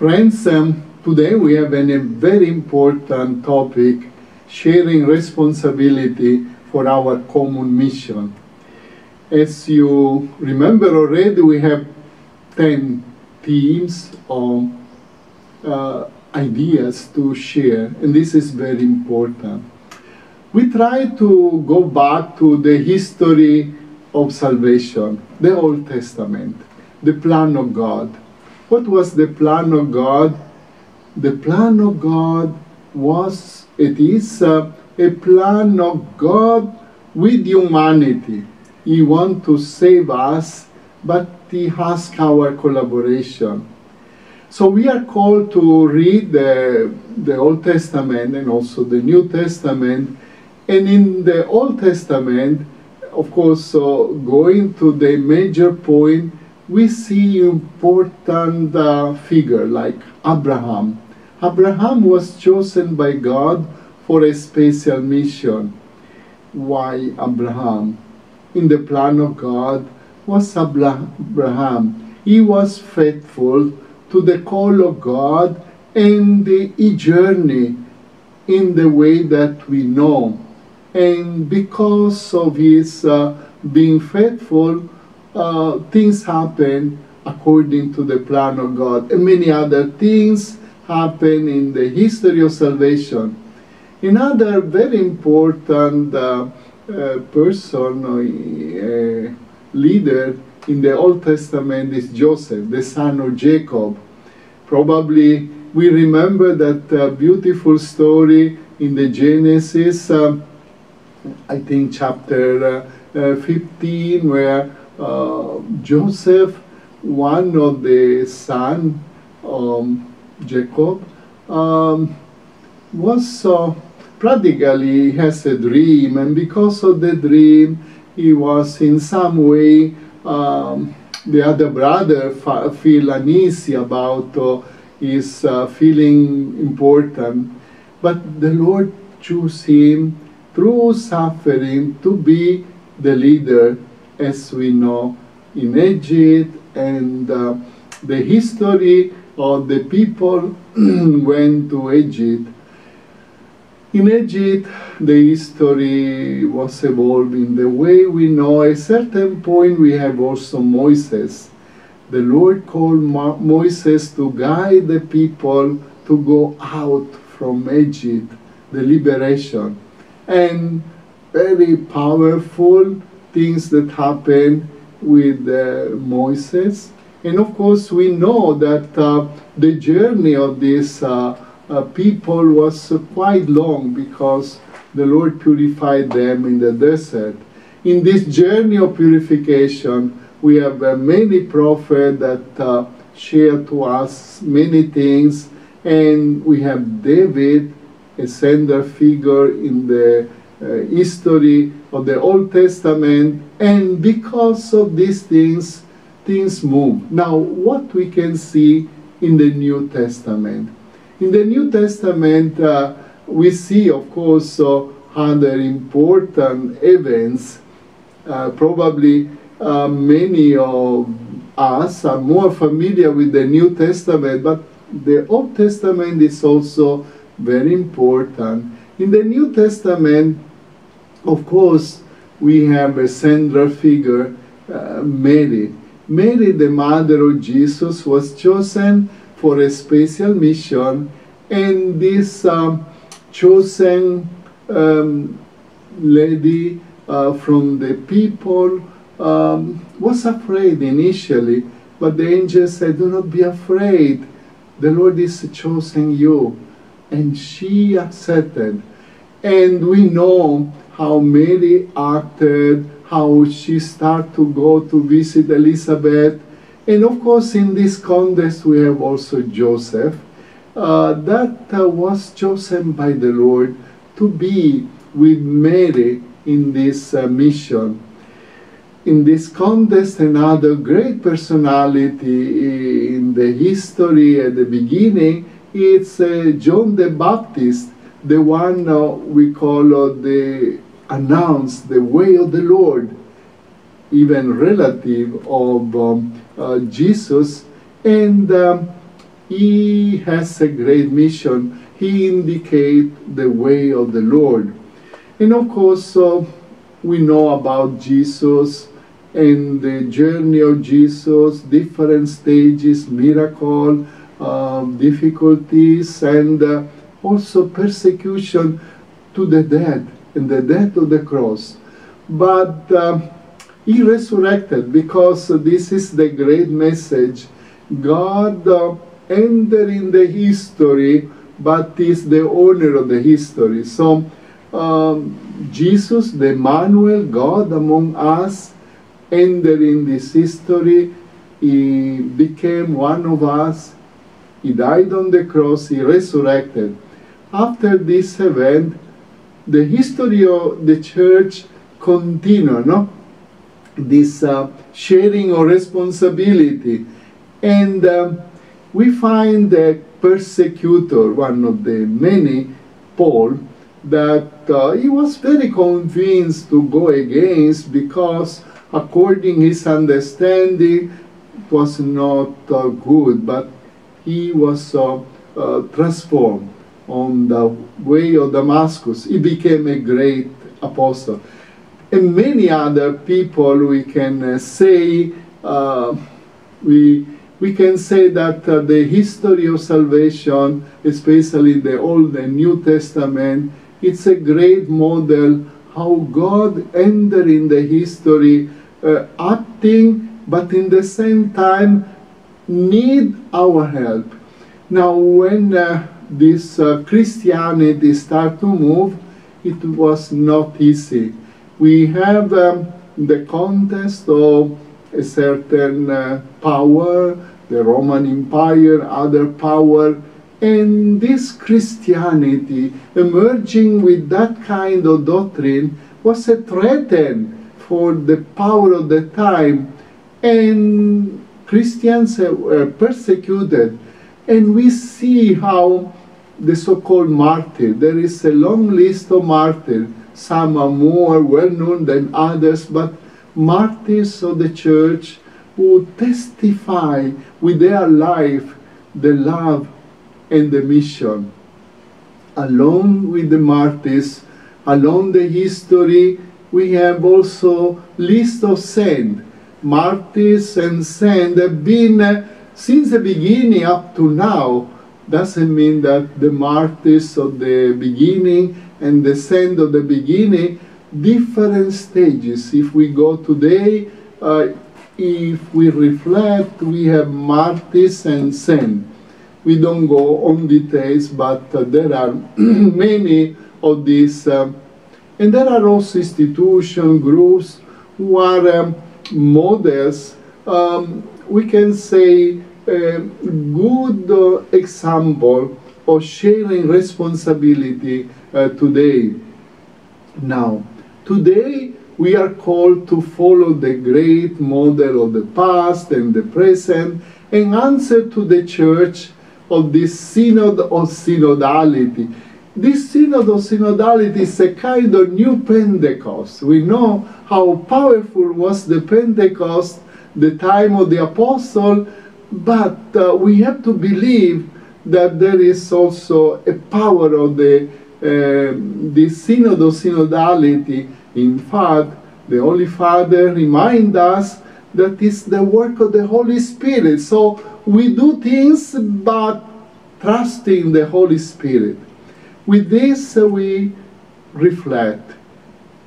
Friends, today we have a very important topic, sharing responsibility for our common mission. As you remember already, we have 10 themes or ideas to share, and this is very important. We try to go back to the history of salvation, the Old Testament, the plan of God. What was the plan of God? The plan of God is a plan of God with humanity. He wants to save us, but He asks our collaboration. So we are called to read the Old Testament and also the New Testament. And in the Old Testament, of course, going to the major point, we see important figure like Abraham. Abraham was chosen by God for a special mission. Why Abraham? In the plan of God was Abraham. He was faithful to the call of God, and he journeyed in the way that we know. And because of his being faithful, things happen according to the plan of God. And many other things happen in the history of salvation. Another very important person, leader in the Old Testament is Joseph, the son of Jacob. Probably we remember that beautiful story in the Genesis, I think chapter 15, where Joseph, one of the sons Jacob, was practically has a dream, and because of the dream, he was in some way, the other brother feel uneasy about his feeling important, but the Lord chose him through suffering to be the leader, as we know in Egypt, and the history of the people went to Egypt. In Egypt, the history was evolving the way we know. At a certain point, we have also Moses. The Lord called Moses to guide the people to go out from Egypt, the liberation. And very powerful things that happened with Moses. And of course, we know that the journey of these people was quite long, because the Lord purified them in the desert. In this journey of purification, we have many prophets that share to us many things, and we have David, a center figure in the history of the Old Testament, and because of these things, things move. Now, what we can see in the New Testament? In the New Testament, we see, of course, other important events. Probably many of us are more familiar with the New Testament, but the Old Testament is also very important. In the New Testament, of course, we have a central figure, Mary. Mary, the mother of Jesus, was chosen for a special mission, and this chosen lady from the people was afraid initially, but the angel said, "Do not be afraid, the Lord is chosen you." And she accepted. And we know how Mary acted, how she started to go to visit Elizabeth. And of course, in this context, we have also Joseph, that was chosen by the Lord to be with Mary in this mission. In this context, another great personality in the history at the beginning, it's John the Baptist, the one we call announced the way of the Lord, even relative of Jesus. And he has a great mission. He indicates the way of the Lord. And of course, we know about Jesus and the journey of Jesus, different stages, miracle, difficulties, and also persecution to the death, and the death of the cross. But he resurrected, because this is the great message. God entered in the history, but is the owner of the history. So Jesus, the Emmanuel, God among us, entered in this history. He became one of us. He died on the cross. He resurrected. After this event, the history of the church continued, no? This sharing of responsibility. And we find the persecutor, one of the many, Paul, that he was very convinced to go against, because according his understanding, it was not good, but he was transformed on the way of Damascus. He became a great apostle. And many other people, we can say, we can say that the history of salvation, especially the Old and New Testament, it's a great model how God entered in the history, acting, but in the same time need our help. Now, when this Christianity started to move, it was not easy. We have the contest of a certain power, the Roman Empire, other power, and this Christianity emerging with that kind of doctrine was a threat for the power of the time, and Christians were persecuted. And we see how the so-called martyrs, there is a long list of martyrs. Some are more well-known than others, but martyrs of the church who testify with their life the love and the mission. Along with the martyrs, along the history, we have also list of saints. Martyrs and saints have been since the beginning up to now. Doesn't mean that the martyrs of the beginning and the saint of the beginning, different stages. If we go today, if we reflect, we have martyrs and saints. We don't go on details, but there are many of these. And there are also institutions, groups who are models. We can say good example of sharing responsibility today. Now, today we are called to follow the great model of the past and the present and answer to the church of this synod of synodality. This synod of synodality is a kind of new Pentecost. We know how powerful was the Pentecost, the time of the apostle, but we have to believe that there is also a power of the synod of synodality. In fact, the Holy Father reminds us that it's the work of the Holy Spirit. So we do things, but trusting the Holy Spirit. With this, we reflect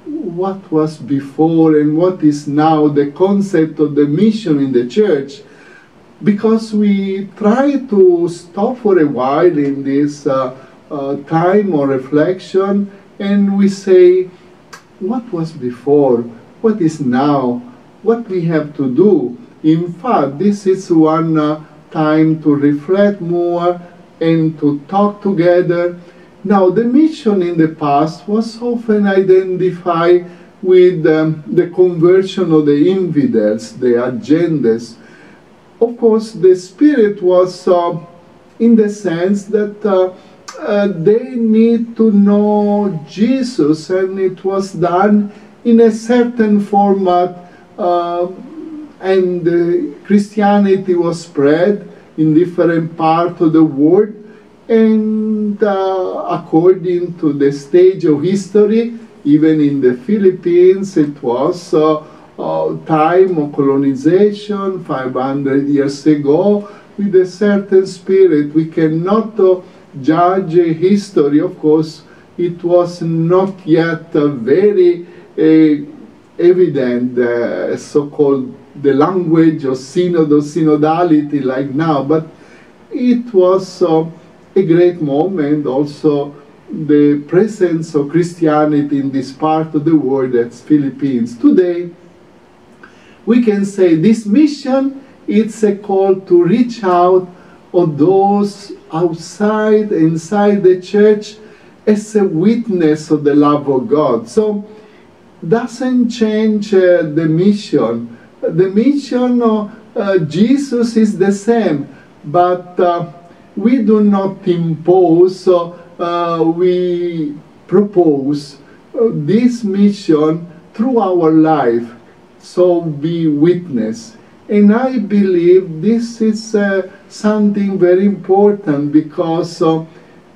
what was before and what is now the concept of the mission in the church, because we try to stop for a while in this time of reflection, and we say, what was before, what is now, what we have to do. In fact, this is one time to reflect more and to talk together. Now, the mission in the past was often identified with the conversion of the infidels, the agendas. Of course, the spirit was in the sense that they need to know Jesus, and it was done in a certain format, and Christianity was spread, in different parts of the world, and according to the stage of history, even in the Philippines, it was time of colonization 500 years ago with a certain spirit. We cannot judge history, of course. It was not yet very evident, so-called the language of synod or synodality like now, but it was a great moment, also the presence of Christianity in this part of the world, that's Philippines. Today, we can say this mission, it's a call to reach out on those outside, inside the church, as a witness of the love of God. So, doesn't change the mission. The mission of Jesus is the same, but we do not impose, we propose this mission through our life, so be witness. And I believe this is something very important, because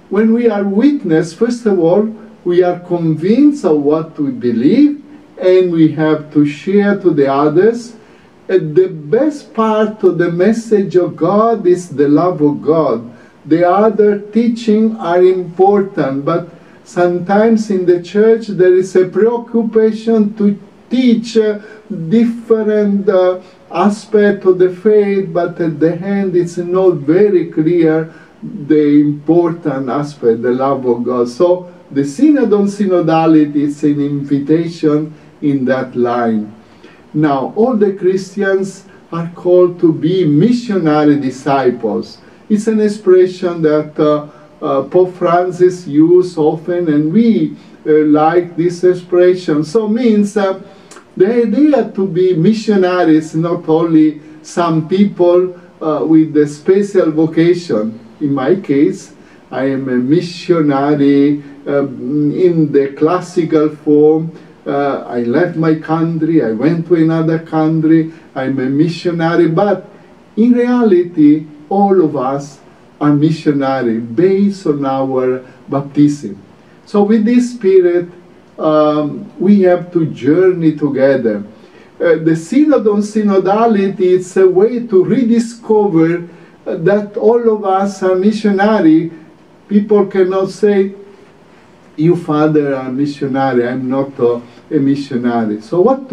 when we are witness, first of all, we are convinced of what we believe, and we have to share to the others. And the best part of the message of God is the love of God. The other teaching are important, but sometimes in the church there is a preoccupation to teach different aspects of the faith, but at the end it's not very clear the important aspect, the love of God. So the Synod on Synodality is an invitation in that line. Now, all the Christians are called to be missionary disciples. It's an expression that Pope Francis used often, and we like this expression. So it means the idea to be missionaries, not only some people with a special vocation. In my case, I am a missionary in the classical form. I left my country, I went to another country, I'm a missionary, but in reality, all of us are missionary based on our baptism. So with this spirit, we have to journey together. The Synod on Synodality is a way to rediscover that all of us are missionary. People cannot say, you, Father, are missionary, I'm not a missionary. So what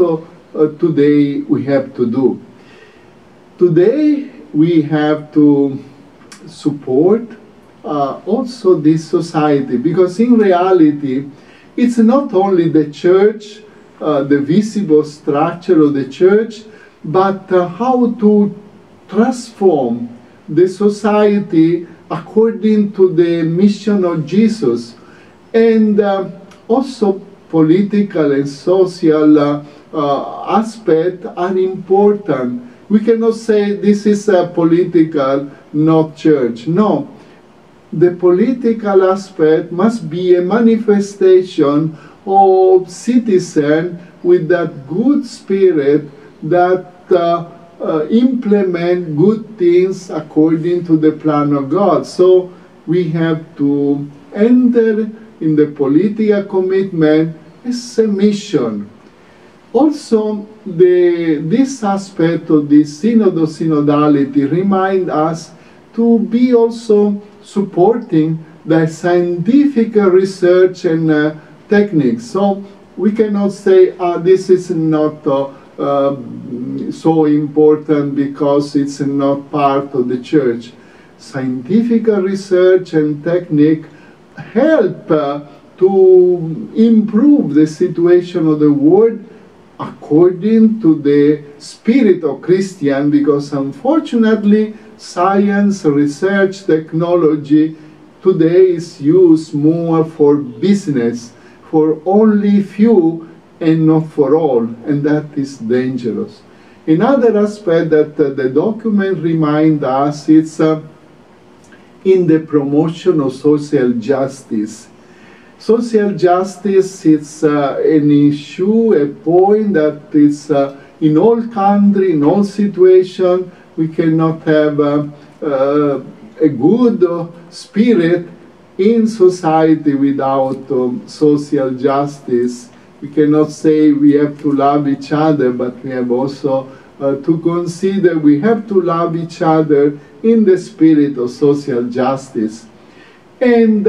today we have to do? Today we have to support also this society, because in reality it's not only the church, the visible structure of the church, but how to transform the society according to the mission of Jesus. And also political and social aspects are important. We cannot say this is a political, not church. No, the political aspect must be a manifestation of citizen with that good spirit that implement good things according to the plan of God. So we have to enter in the political commitment as a mission. Also, this aspect of the Synod of Synodality remind us to be also supporting the scientific research and techniques. So we cannot say this is not so important because it's not part of the church. Scientific research and technique help to improve the situation of the world according to the spirit of Christian, because unfortunately science, research, technology today is used more for business, for only few and not for all, and that is dangerous. Another aspect that the document reminds us is in the promotion of social justice. Social justice is an issue, a point that is in all countries, in all situations. We cannot have a good spirit in society without social justice. We cannot say we have to love each other, but we have also to consider we have to love each other in the spirit of social justice. And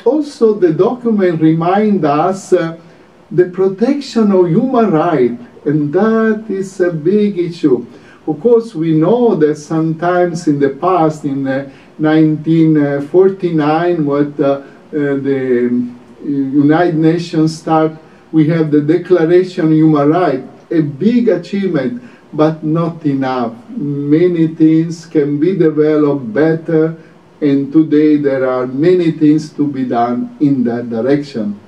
also the document reminds us the protection of human rights, and that is a big issue. Of course, we know that sometimes in the past, in 1949, what the United Nations started, we have the Declaration of Human Rights, a big achievement, but not enough. Many things can be developed better, and today there are many things to be done in that direction.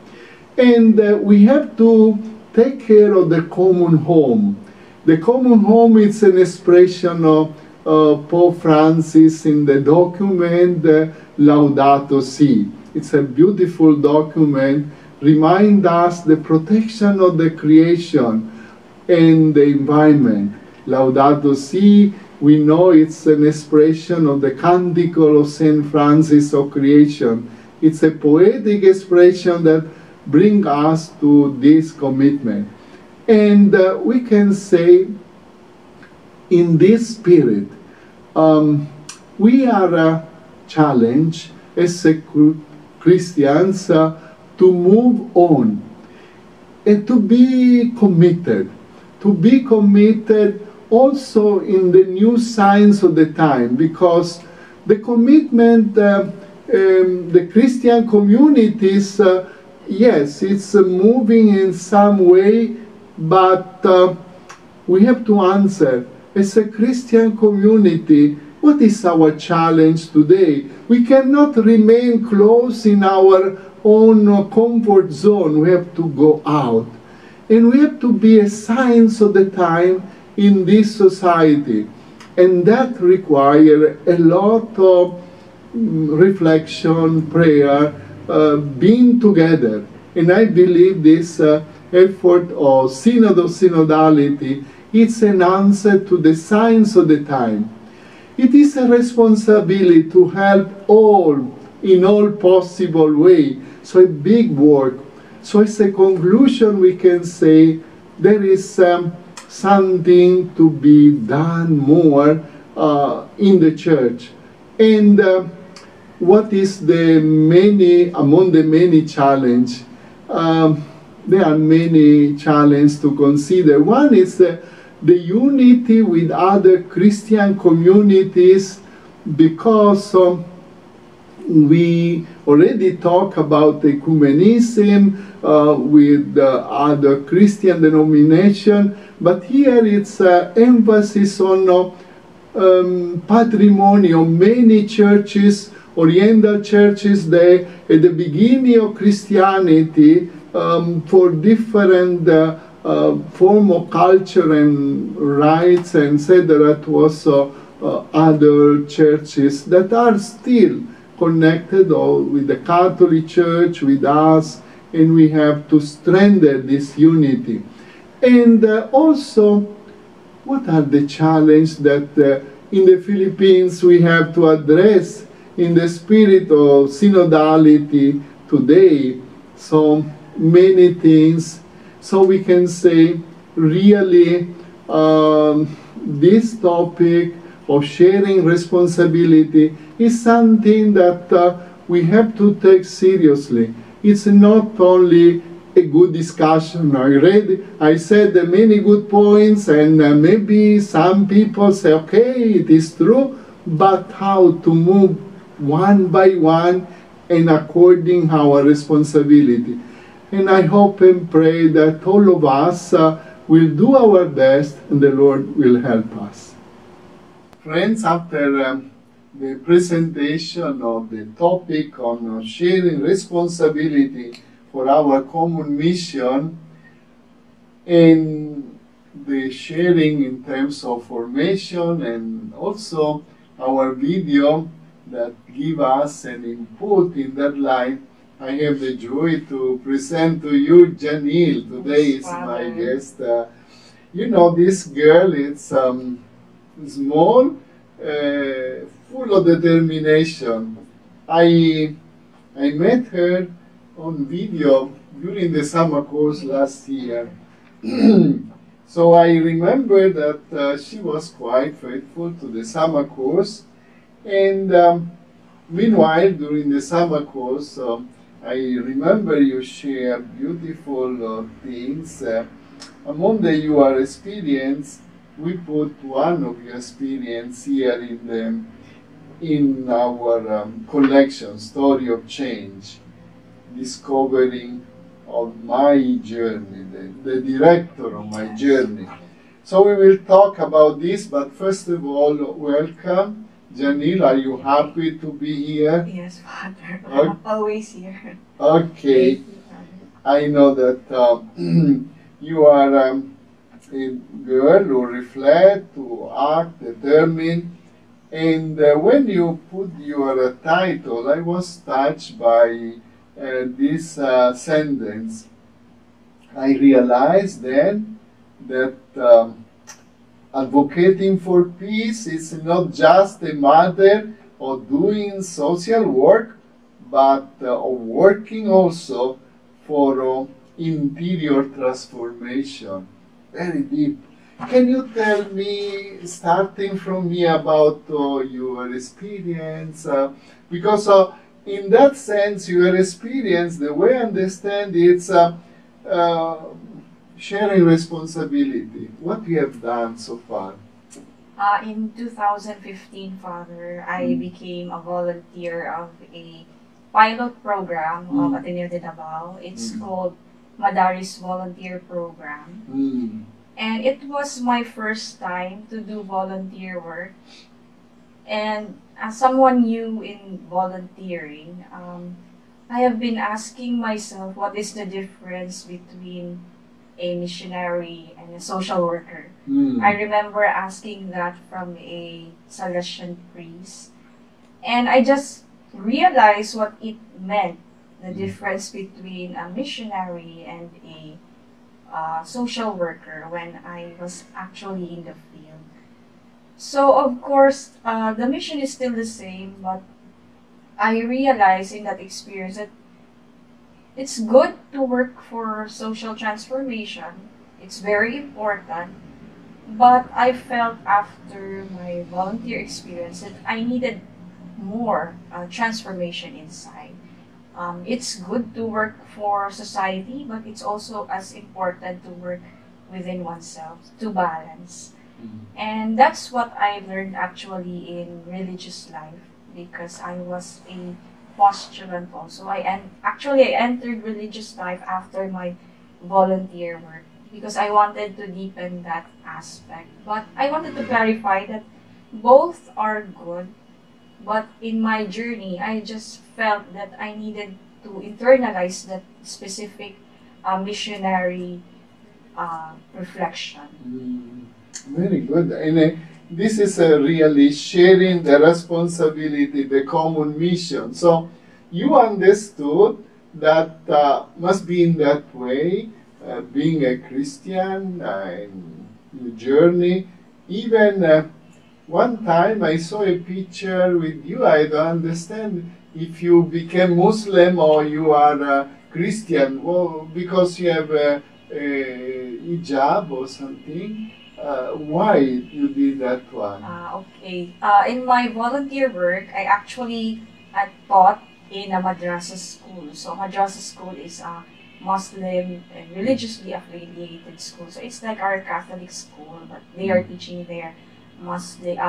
And we have to take care of the common home. The common home is an expression of Pope Francis in the document Laudato Si. It's a beautiful document, remind us the protection of the creation and the environment. Laudato Si, we know it's an expression of the Canticle of St. Francis of Creation. It's a poetic expression that brings us to this commitment. And we can say, in this spirit, we are challenged as Christians to move on and to be committed also in the new signs of the time, because the commitment, the Christian communities, yes, it's moving in some way, but we have to answer, as a Christian community, what is our challenge today? We cannot remain close in our own comfort zone. We have to go out. And we have to be a signs of the time in this society. And that requires a lot of reflection, prayer, being together. And I believe this effort of Synod of Synodality, it's an answer to the signs of the time. It is a responsibility to help all in all possible way. So a big work. So as a conclusion, we can say there is something to be done more in the church. And what is among the many challenges? There are many challenges to consider. One is the unity with other Christian communities, because we already talk about ecumenism with other Christian denomination, but here it's emphasis on patrimony of many churches, Oriental churches. They, at the beginning of Christianity, for different form of culture and rites, etc., it was other churches that are still connected with the Catholic Church, with us, and we have to strengthen this unity. And also, what are the challenges that in the Philippines we have to address in the spirit of synodality today? So many things. So we can say, really, this topic of sharing responsibility is something that we have to take seriously. It's not only a good discussion. I said many good points, and maybe some people say, okay, it is true, but how to move one by one and according our responsibility. And I hope and pray that all of us will do our best, and the Lord will help us. Friends, after the presentation of the topic on sharing responsibility for our common mission, and the sharing in terms of formation, and also our video that give us an input in that line, I have the joy to present to you Janil. Today is my guest. You know, this girl is small, full of determination. I met her on video during the summer course last year. So I remember that she was quite faithful to the summer course. And meanwhile, during the summer course, I remember you share beautiful things. Among your experience, we put one of your experience here in our collection, Story of Change, discovering of my journey, the director of my journey. So we will talk about this, but first of all, welcome. Janil, are you happy to be here? Yes, Father. I'm always here. Okay. I know that you are a girl who reflect, who act, determined. And when you put your title, I was touched by this sentence. I realized then that advocating for peace is not just a matter of doing social work, but of working also for interior transformation. Very deep. Can you tell me, starting from me, about your experience? Because in that sense, your experience, the way I understand it's sharing responsibility. What you have done so far? In 2015, Father, I became a volunteer of a pilot program of Ateneo de Davao. It's called Madaris Volunteer Program. And it was my first time to do volunteer work. And as someone new in volunteering, I have been asking myself what is the difference between a missionary and a social worker. I remember asking that from a Salesian priest. And I just realized what it meant, the difference between a missionary and a social worker when I was actually in the field. So of course, the mission is still the same, but I realized in that experience that it's good to work for social transformation. It's very important. But I felt after my volunteer experience that I needed more transformation inside. It's good to work for society, but it's also as important to work within oneself, to balance. And that's what I learned actually in religious life, because I was a postulant also. I entered religious life after my volunteer work because I wanted to deepen that aspect. But I wanted to clarify that both are good, but in my journey, I just felt that I needed to internalize that specific missionary reflection. Very good. And this is really sharing the responsibility, the common mission. So you understood that must be in that way, being a Christian in the journey. Even one time I saw a picture with you. I don't understand if you became Muslim or you are Christian. Well, because you have a hijab or something. Why you did that one? Okay. In my volunteer work, I actually taught in a madrasa school. So madrasa school is a Muslim and religiously affiliated school. So it's like our Catholic school, but they are teaching their Muslim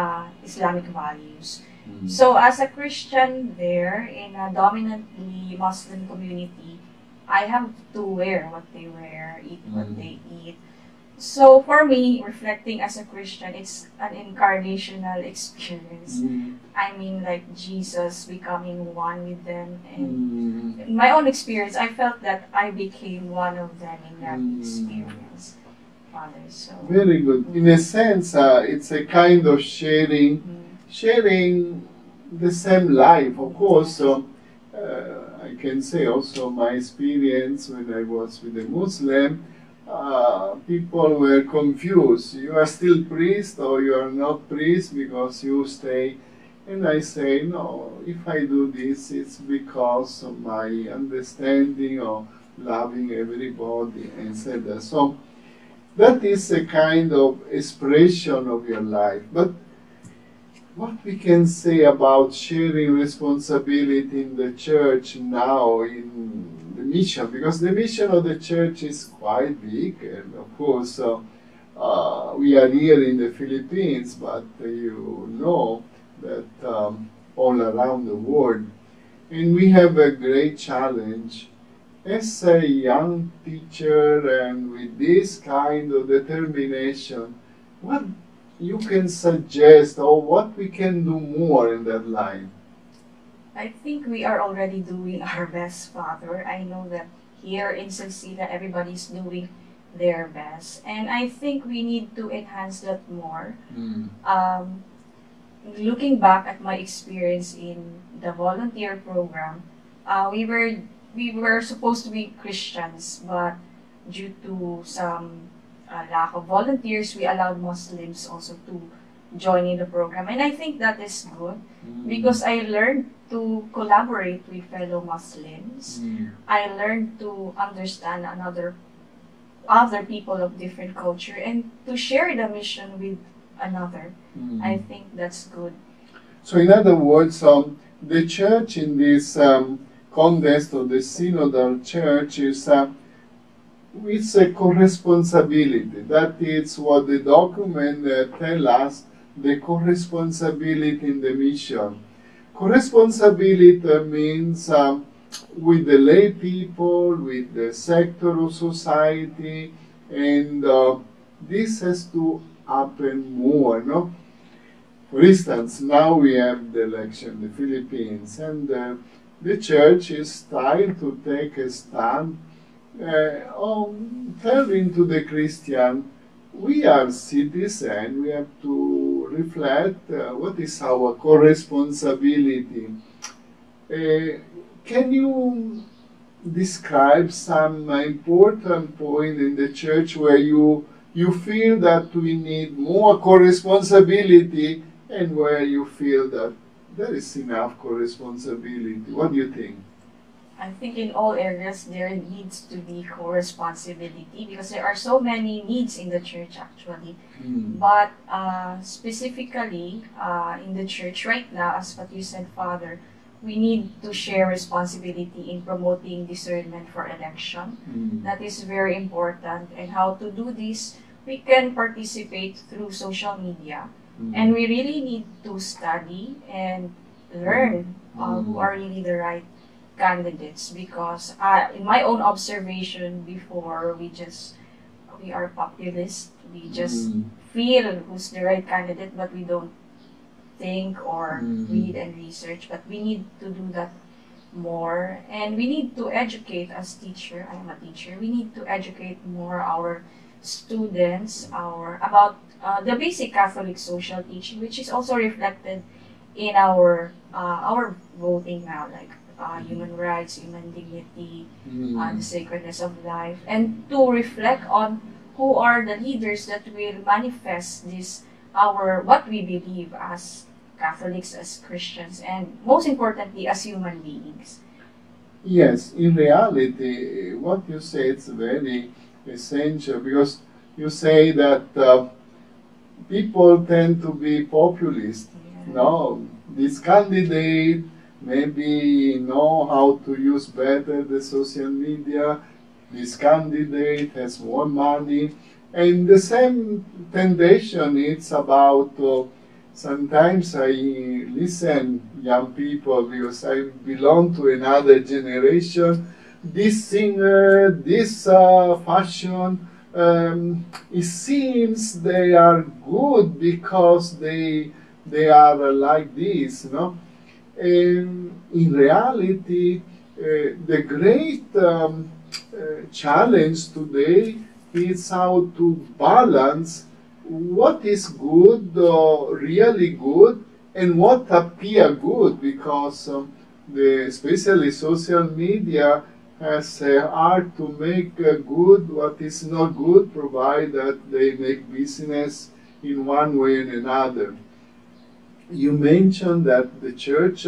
Islamic values. So as a Christian there, in a dominantly Muslim community, I have to wear what they wear, eat what they eat. So for me, reflecting as a Christian, it's an incarnational experience. I mean, like Jesus becoming one with them. And in my own experience, I felt that I became one of them in that experience, Father. So very good. In a sense, it's a kind of sharing the same life. Of course, I can say also my experience when I was with a Muslim. People were confused. You are still priest or you are not priest because you stay And I say, no, if I do this, it's because of my understanding of loving everybody, etc. So that is a kind of expression of your life. But what we can say about sharing responsibility in the church now in the mission, because the mission of the church is quite big, and of course we are here in the Philippines, but you know that all around the world, and we have a great challenge as a young teacher and with this kind of determination. What you can suggest or what we can do more in that line? I think we are already doing our best, Father. I know that here in Salsida, everybody's doing their best. And I think we need to enhance that more. Looking back at my experience in the volunteer program, we were supposed to be Christians, but due to some lack of volunteers, we allowed Muslims also to join in the program. And I think that is good because I learned to collaborate with fellow Muslims. I learned to understand other people of different culture and to share the mission with another. I think that's good. So in other words, the church in this context of the synodal church is it's a co-responsibility. That is what the document tell us, the co-responsibility in the mission. Co-responsibility means with the lay people, with the sector of society, and this has to happen more, no? For instance, now we have the election in the Philippines, and the church is trying to take a stand on telling to the Christian, we are citizens, we have to reflect what is our co-responsibility. Can you describe some important point in the church where you feel that we need more co-responsibility and where you feel that there is enough co-responsibility? What do you think? I think in all areas there needs to be co-responsibility because there are so many needs in the church actually. But specifically in the church right now, as what you said, Father, we need to share responsibility in promoting discernment for election. That is very important. And how to do this, we can participate through social media. And we really need to study and learn who are really the right candidates, because in my own observation before, we are populist. We just feel who's the right candidate, but we don't think or read and research. But we need to do that more, and we need to educate as teacher. I am a teacher. We need to educate more our students about the basic Catholic social teaching, which is also reflected in our voting now, like human rights, human dignity, the sacredness of life, and to reflect on who are the leaders that will manifest this, what we believe as Catholics, as Christians, and most importantly, as human beings. Yes, in reality, what you say is very essential, because you say that people tend to be populist. No, this candidate maybe know how to use better the social media, this candidate has more money, and the same temptation it's about, sometimes I listen young people because I belong to another generation, this singer, this fashion, it seems they are good because they are like this, no? In reality, the great challenge today is how to balance what is good, really good, and what appear good, because especially social media has a art to make good what is not good, provided that they make business in one way and another. you mentioned that the church,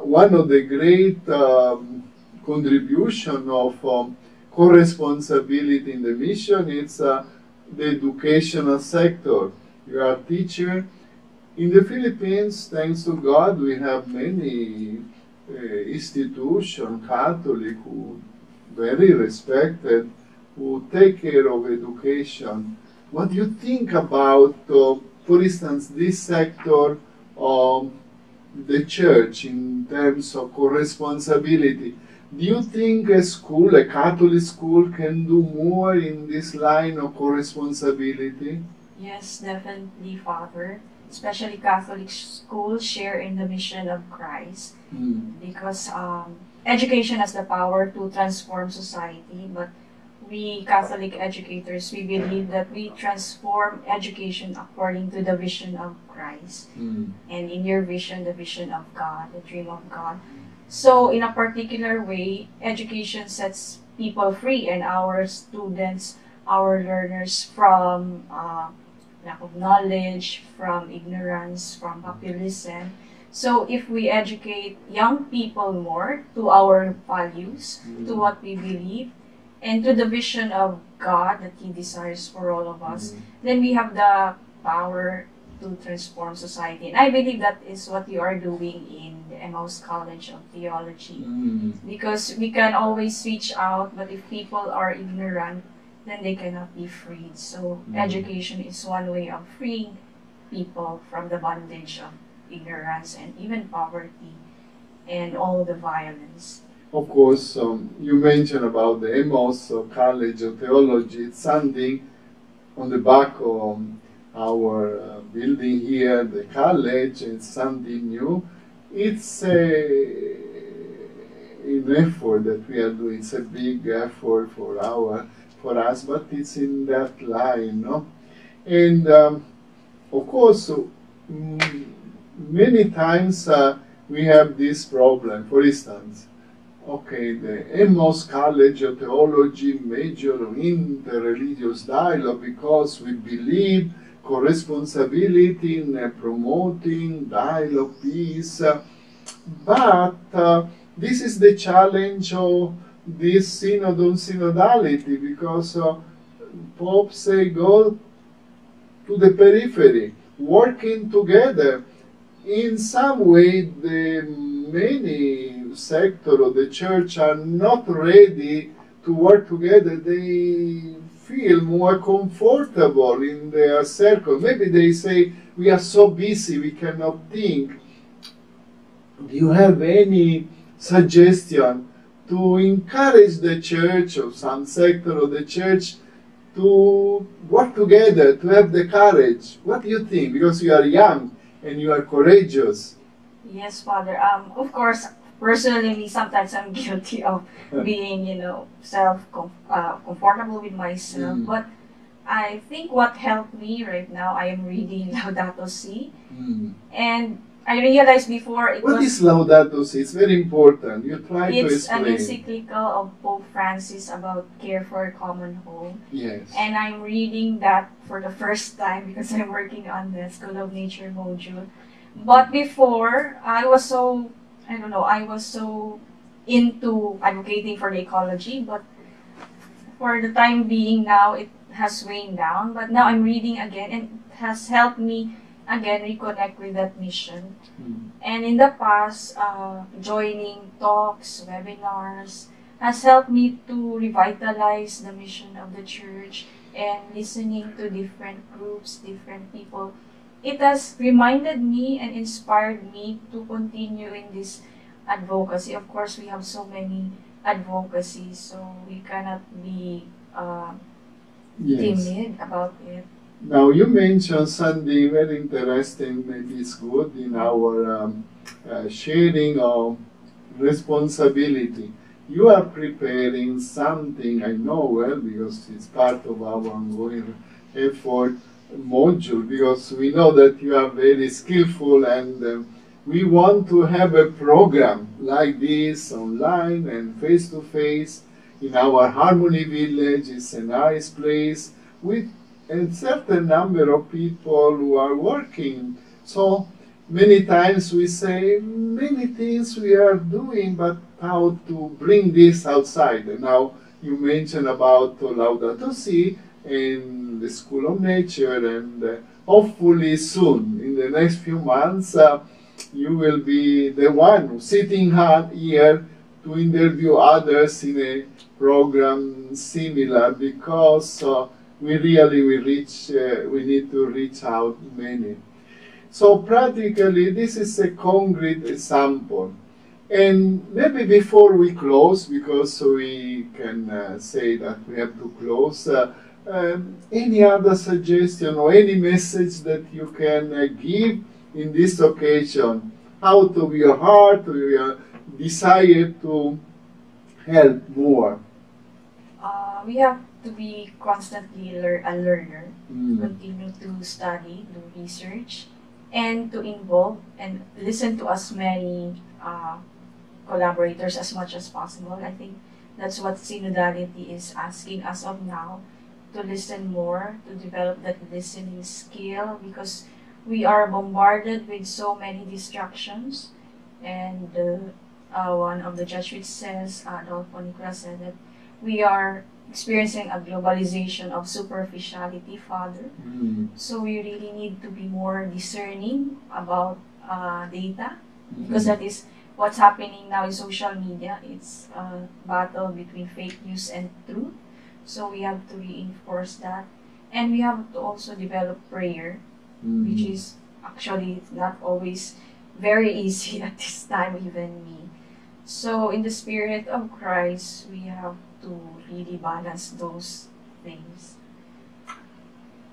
one of the great contribution of co-responsibility in the mission is the educational sector. You are a teacher. In the Philippines, thanks to God, we have many institutions, Catholic, who very respected, who take care of education. What do you think about, for instance, this sector of the church in terms of co-responsibility? Do you think a school, a Catholic school, can do more in this line of co-responsibility? Yes, definitely, Father. Especially Catholic schools share in the mission of Christ, because education has the power to transform society, but we Catholic educators, we believe that we transform education according to the vision of Christ. And in your vision, the vision of God, the dream of God. So in a particular way, education sets people free, and our students, our learners, from lack of knowledge, from ignorance, from populism. So if we educate young people more to our values, to what we believe, and to the vision of God that He desires for all of us, then we have the power to transform society. And I believe that is what you are doing in the Emmaus College of Theology. Because we can always reach out, but if people are ignorant, then they cannot be freed. So education is one way of freeing people from the bondage of ignorance and even poverty and all the violence. Of course, you mentioned about the Emmaus College of Theology. It's something on the back of our building here, the college. It's something new. It's an effort that we are doing. It's a big effort for us, but it's in that line, no? And of course, many times we have this problem. For instance, okay, the Emmaus College of Theology major in interreligious dialogue because we believe co-responsibility in promoting dialogue, peace. But this is the challenge of this synod on synodality, because Pope say go to the periphery, working together. In some way, the many sectors of the church are not ready to work together. They feel more comfortable in their circle. Maybe they say, we are so busy, we cannot think. Do you have any suggestion to encourage the church or some sector of the church to work together, to have the courage? What do you think? Because you are young and you are courageous. Yes, Father. Of course, personally, sometimes I'm guilty of being, comfortable with myself. But I think what helped me right now, I am reading Laudato Si, and I realized before What is Laudato Si? It's very important. You try to explain. It's an encyclical of Pope Francis about care for a common home. Yes. And I'm reading that for the first time because I'm working on the School of Nature module. But before, I was so into advocating for the ecology, but for the time being now, it has waned down. But now I'm reading again, and it has helped me again reconnect with that mission. And in the past, joining talks, webinars, has helped me to revitalize the mission of the church, and listening to different groups, different people. It has reminded me and inspired me to continue in this advocacy. Of course, we have so many advocacies, so we cannot be timid about it. Now, you mentioned something very interesting, maybe it's good in our sharing of responsibility. You are preparing something, I know well, because it's part of our ongoing effort module, because we know that you are very skillful, and we want to have a program like this online and face-to-face in our Harmony Village. It's a nice place with a certain number of people who are working. So many times we say many things we are doing, but how to bring this outside. And now you mentioned about Laudato Si in the School of Nature, and hopefully soon, in the next few months, you will be the one sitting here to interview others in a program similar, because we really we need to reach out many. So practically, this is a concrete example. And maybe before we close, because we can say that we have to close, any other suggestion or any message that you can give in this occasion, out of your heart, or your desire to help more? We have to be constantly a learner, continue to study, do research, and to involve and listen to as many collaborators as much as possible. I think that's what Synodality is asking us of now, to listen more, to develop that listening skill, because we are bombarded with so many distractions. And one of the Jesuits says, Adolfo Nicolas said that we are experiencing a globalization of superficiality, Father. So we really need to be more discerning about data, because that is what's happening now in social media. It's a battle between fake news and truth. So we have to reinforce that. And we have to also develop prayer, which is actually not always very easy at this time, even me. So in the spirit of Christ, we have to really balance those things.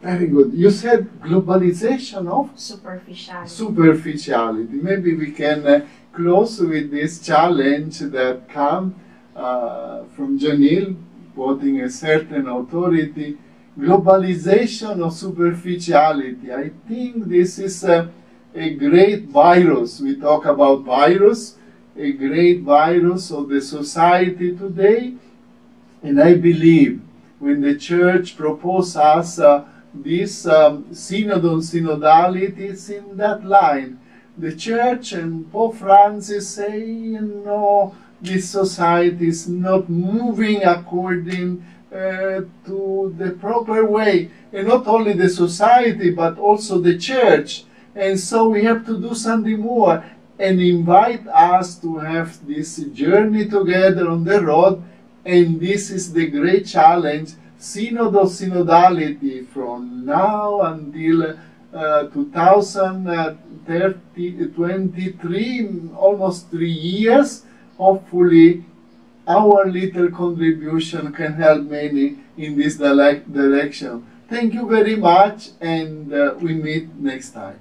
Very good. You said globalization of Superficiality. Maybe we can close with this challenge that comes from Janil, quoting a certain authority. Globalization of superficiality. I think this is a great virus. We talk about virus, a great virus of the society today. And I believe when the Church proposed us this Synod on Synodality, it's in that line. The Church and Pope Francis say, this society is not moving according to the proper way. And not only the society, but also the Church. And so we have to do something more and invite us to have this journey together on the road. And this is the great challenge, Synod of Synodality, from now until 2023, almost 3 years. Hopefully, our little contribution can help many in this direction. Thank you very much, and we meet next time.